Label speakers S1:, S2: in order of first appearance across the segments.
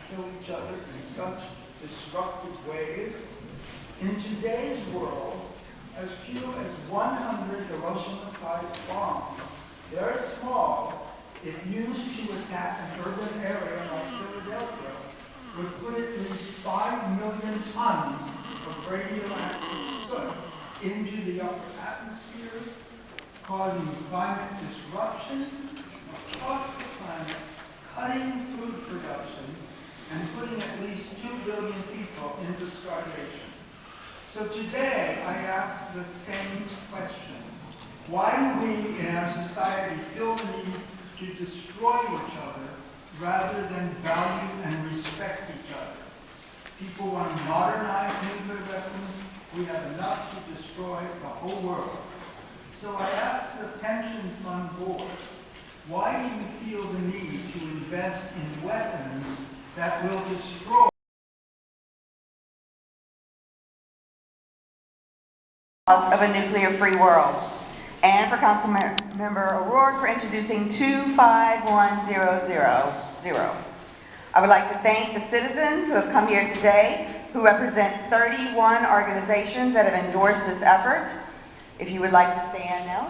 S1: kill each other in such destructive ways? In today's world, as few as 100 Hiroshima-sized bombs, very small, if used to attack an urban area like Philadelphia, would put at least 5 million tons of radioactive soot into the upper atmosphere, causing climate disruption across the planet, cutting food production, and putting at least 2 billion people into starvation. So today, I ask the same question. Why do we in our society feel the need to destroy each other rather than value and respect each other? People want to modernize nuclear weapons. We have enough to destroy the whole world. So I ask the pension fund board, why do you feel the need to invest in weapons that will destroy
S2: of a nuclear-free world? And for Councilmember O'Rourke for introducing 251000. I would like to thank the citizens who have come here today, who represent 31 organizations that have endorsed this effort. If you would like to stand now.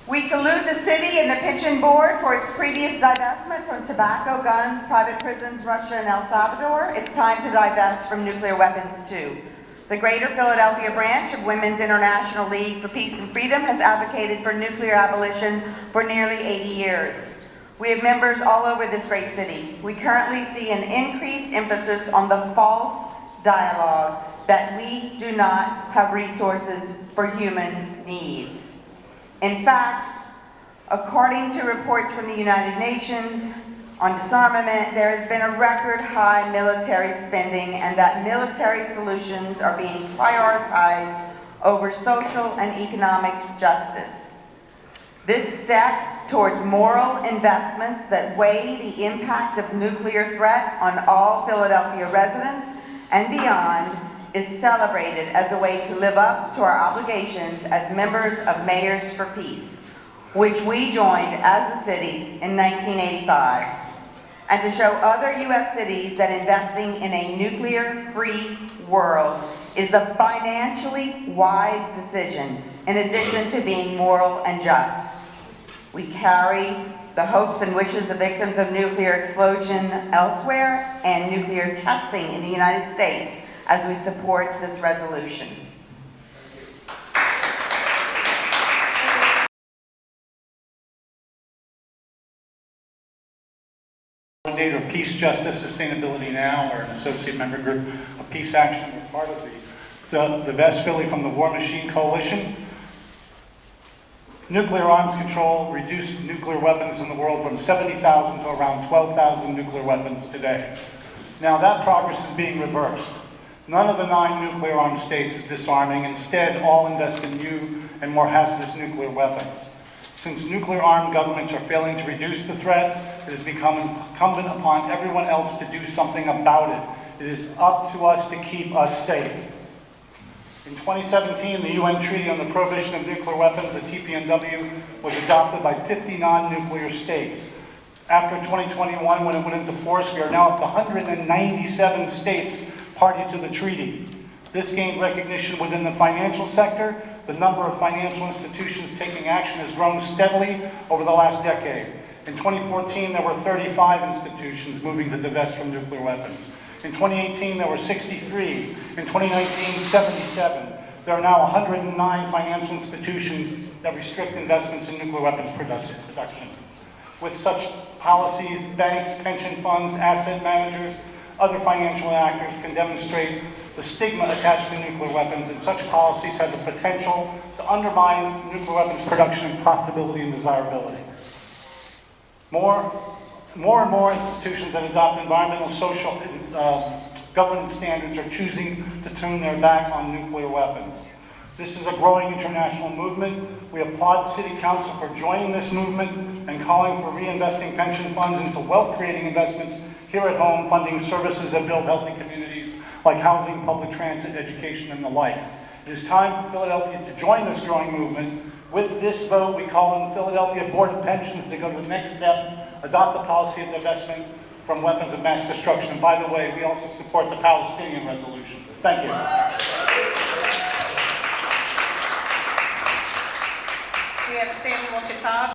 S2: We salute the city and the pension board for its previous divestment from tobacco, guns, private prisons, Russia, and El Salvador. It's time to divest from nuclear weapons too. The Greater Philadelphia branch of Women's International League for Peace and Freedom has advocated for nuclear abolition for nearly 80 years. We have members all over this great city. We currently see an increased emphasis on the false dialogue that we do not have resources for human needs. In fact, according to reports from the United Nations on disarmament, there has been a record high military spending, and that military solutions are being prioritized over social and economic justice. This step towards moral investments that weigh the impact of nuclear threat on all Philadelphia residents and beyond is celebrated as a way to live up to our obligations as members of Mayors for Peace, which we joined as a city in 1985, and to show other U.S. cities that investing in a nuclear-free world is a financially wise decision, in addition to being moral and just. We carry the hopes and wishes of victims of nuclear explosion elsewhere and nuclear testing in the United States as we support this resolution.
S3: Coordinator of Peace, Justice, Sustainability Now, or an associate member group of Peace Action. We're part of the divest Philly from the War Machine Coalition. Nuclear arms control reduced nuclear weapons in the world from 70,000 to around 12,000 nuclear weapons today. Now that progress is being reversed. None of the 9 nuclear armed states is disarming. Instead, all invest in new and more hazardous nuclear weapons. Since nuclear-armed governments are failing to reduce the threat, it has become incumbent upon everyone else to do something about it. It is up to us to keep us safe. In 2017, the UN Treaty on the Prohibition of Nuclear Weapons, the TPNW, was adopted by 50 non-nuclear states. After 2021, when it went into force, we are now up to 197 states party to the treaty. This gained recognition within the financial sector. The number of financial institutions taking action has grown steadily over the last decade. In 2014, there were 35 institutions moving to divest from nuclear weapons. In 2018, there were 63. In 2019, 77. There are now 109 financial institutions that restrict investments in nuclear weapons production. With such policies, banks, pension funds, asset managers, other financial actors can demonstrate the stigma attached to nuclear weapons, and such policies have the potential to undermine nuclear weapons production and profitability and desirability. More and more institutions that adopt environmental, social, governance standards are choosing to turn their back on nuclear weapons. This is a growing international movement. We applaud City Council for joining this movement and calling for reinvesting pension funds into wealth-creating investments here at home, funding services that build healthy communities like housing, public transit, education, and the like. It is time for Philadelphia to join this growing movement. With this vote, we call on the Philadelphia Board of Pensions to go to the next step, adopt the policy of divestment from weapons of mass destruction. And by the way, we also support the Palestinian resolution. Thank you.
S4: We have Samuel Kitab.